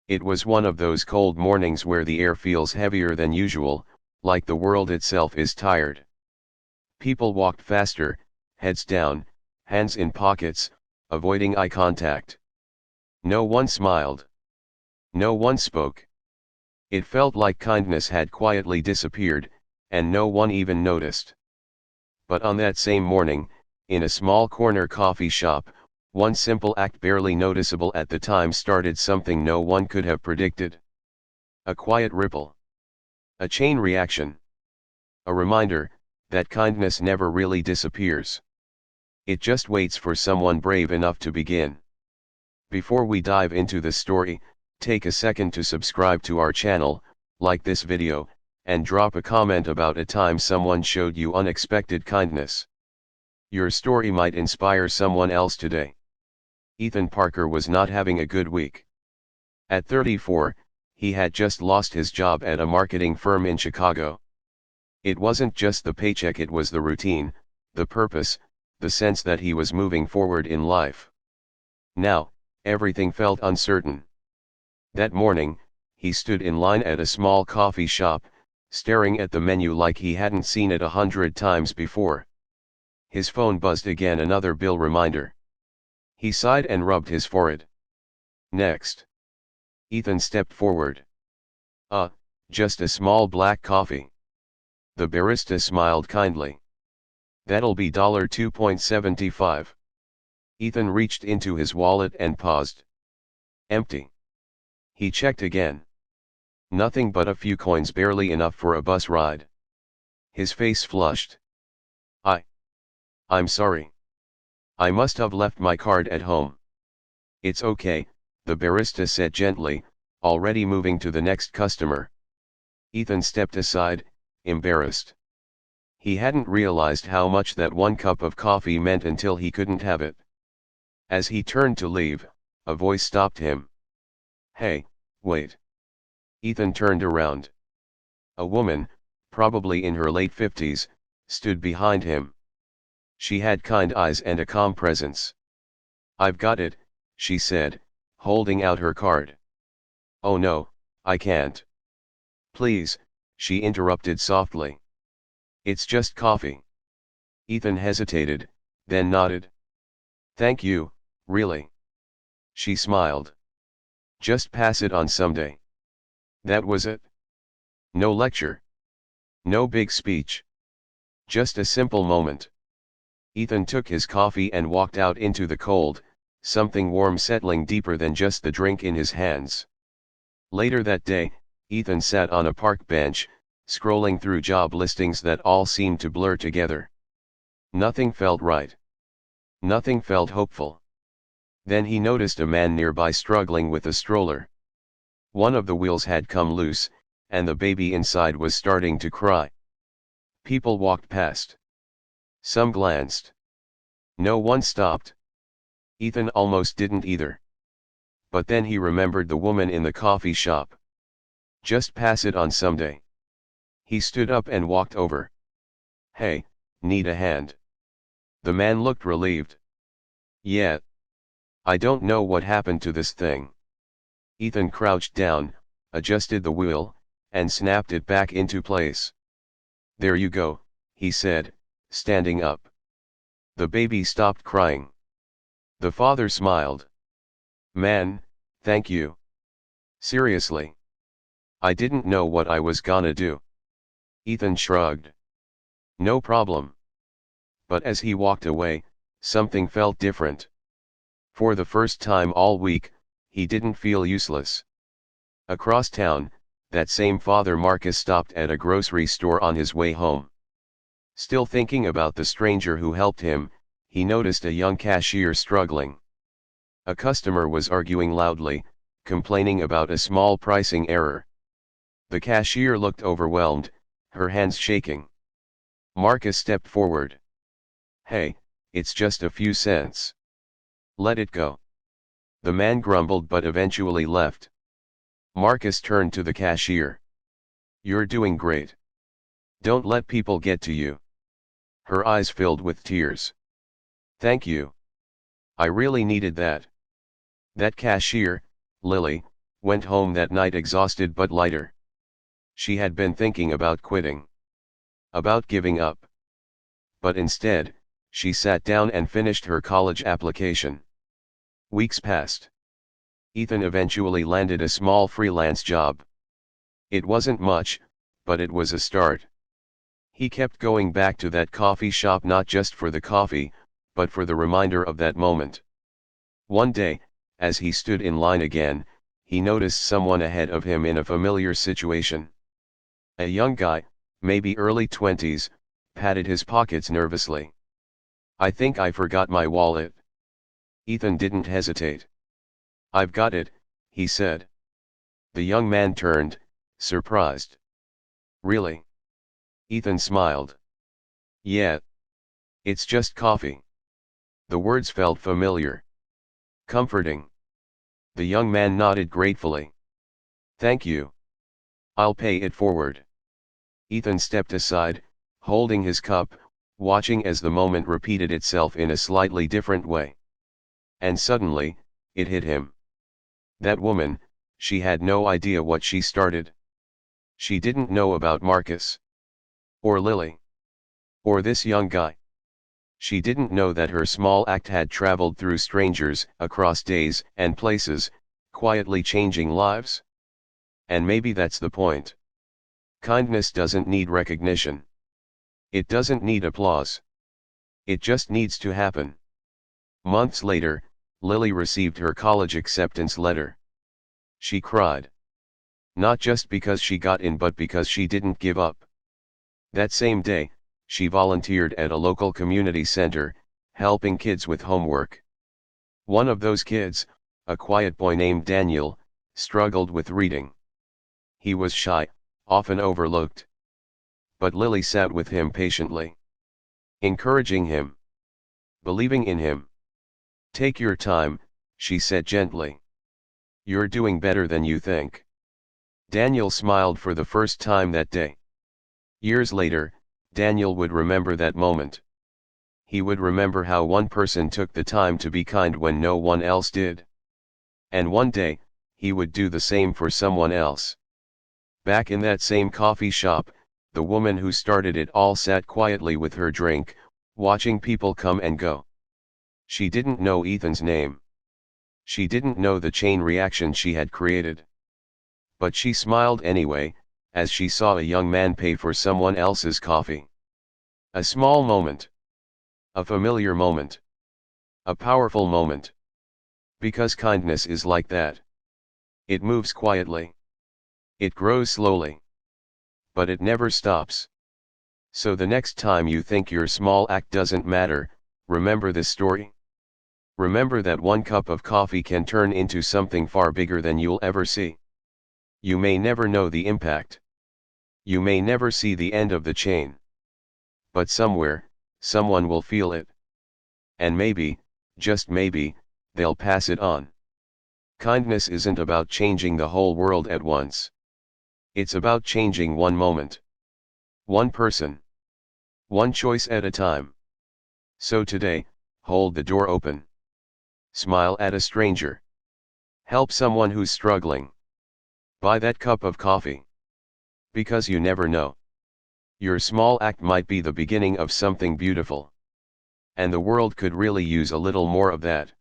It was one of those cold mornings where the air feels heavier than usual, like the world itself is tired. People walked faster, heads down, hands in pockets, avoiding eye contact. No one smiled. No one spoke. It felt like kindness had quietly disappeared, and no one even noticed. But on that same morning, in a small corner coffee shop, one simple act barely noticeable at the time started something no one could have predicted. A quiet ripple. A chain reaction. A reminder that kindness never really disappears. It just waits for someone brave enough to begin. Before we dive into the story, take a second to subscribe to our channel, like this video, and drop a comment about a time someone showed you unexpected kindness. Your story might inspire someone else today. Ethan Parker was not having a good week. At 34, he had just lost his job at a marketing firm in Chicago. It wasn't just the paycheck, it was the routine, the purpose, the sense that he was moving forward in life. Now, everything felt uncertain. That morning, he stood in line at a small coffee shop, staring at the menu like he hadn't seen it 100 times before. His phone buzzed again, another bill reminder. He sighed and rubbed his forehead. Next. Ethan stepped forward. Just a small black coffee. The barista smiled kindly. That'll be $2.75. Ethan reached into his wallet and paused. Empty. He checked again. Nothing but a few coins, barely enough for a bus ride. His face flushed. I'm sorry. I must have left my card at home. It's okay, the barista said gently, already moving to the next customer. Ethan stepped aside, embarrassed. He hadn't realized how much that one cup of coffee meant until he couldn't have it. As he turned to leave, a voice stopped him. Hey, wait. Ethan turned around. A woman, probably in her late 50s, stood behind him. She had kind eyes and a calm presence. I've got it, she said, holding out her card. Oh no, I can't. Please, she interrupted softly. It's just coffee. Ethan hesitated, then nodded. Thank you, really. She smiled. Just pass it on someday. That was it. No lecture. No big speech. Just a simple moment. Ethan took his coffee and walked out into the cold, something warm settling deeper than just the drink in his hands. Later that day, Ethan sat on a park bench, scrolling through job listings that all seemed to blur together. Nothing felt right. Nothing felt hopeful. Then he noticed a man nearby struggling with a stroller. One of the wheels had come loose, and the baby inside was starting to cry. People walked past. Some glanced. No one stopped. Ethan almost didn't either. But then he remembered the woman in the coffee shop. Just pass it on someday. He stood up and walked over. Hey, need a hand? The man looked relieved. Yeah. I don't know what happened to this thing. Ethan crouched down, adjusted the wheel, and snapped it back into place. There you go, he said, standing up. The baby stopped crying. The father smiled. Man, thank you. Seriously. I didn't know what I was gonna do. Ethan shrugged. No problem. But as he walked away, something felt different. For the first time all week, he didn't feel useless. Across town, that same father Marcus stopped at a grocery store on his way home. Still thinking about the stranger who helped him, he noticed a young cashier struggling. A customer was arguing loudly, complaining about a small pricing error. The cashier looked overwhelmed, her hands shaking. Marcus stepped forward. Hey, it's just a few cents. Let it go. The man grumbled but eventually left. Marcus turned to the cashier. You're doing great. Don't let people get to you. Her eyes filled with tears. Thank you. I really needed that. That cashier, Lily, went home that night exhausted but lighter. She had been thinking about quitting. About giving up. But instead, she sat down and finished her college application. Weeks passed. Ethan eventually landed a small freelance job. It wasn't much, but it was a start. He kept going back to that coffee shop not just for the coffee, but for the reminder of that moment. One day, as he stood in line again, he noticed someone ahead of him in a familiar situation. A young guy, maybe early 20s, patted his pockets nervously. "I think I forgot my wallet." Ethan didn't hesitate. "I've got it," he said. The young man turned, surprised. "Really?" Ethan smiled. "Yeah. It's just coffee." The words felt familiar. Comforting. The young man nodded gratefully. "Thank you. I'll pay it forward." Ethan stepped aside, holding his cup, watching as the moment repeated itself in a slightly different way. And suddenly, it hit him. That woman, she had no idea what she started. She didn't know about Marcus. Or Lily. Or this young guy. She didn't know that her small act had traveled through strangers, across days and places, quietly changing lives. And maybe that's the point. Kindness doesn't need recognition. It doesn't need applause. It just needs to happen. Months later, Lily received her college acceptance letter. She cried. Not just because she got in but because she didn't give up. That same day, she volunteered at a local community center, helping kids with homework. One of those kids, a quiet boy named Daniel, struggled with reading. He was shy, often overlooked. But Lily sat with him patiently. Encouraging him. Believing in him. "Take your time," she said gently. "You're doing better than you think." Daniel smiled for the first time that day. Years later, Daniel would remember that moment. He would remember how one person took the time to be kind when no one else did. And one day, he would do the same for someone else. Back in that same coffee shop, the woman who started it all sat quietly with her drink, watching people come and go. She didn't know Ethan's name. She didn't know the chain reaction she had created. But she smiled anyway, as she saw a young man pay for someone else's coffee. A small moment. A familiar moment. A powerful moment. Because kindness is like that. It moves quietly. It grows slowly. But it never stops. So the next time you think your small act doesn't matter, remember this story. Remember that one cup of coffee can turn into something far bigger than you'll ever see. You may never know the impact. You may never see the end of the chain. But somewhere, someone will feel it. And maybe, just maybe, they'll pass it on. Kindness isn't about changing the whole world at once. It's about changing one moment. One person. One choice at a time. So today, hold the door open. Smile at a stranger. Help someone who's struggling. Buy that cup of coffee. Because you never know. Your small act might be the beginning of something beautiful. And the world could really use a little more of that.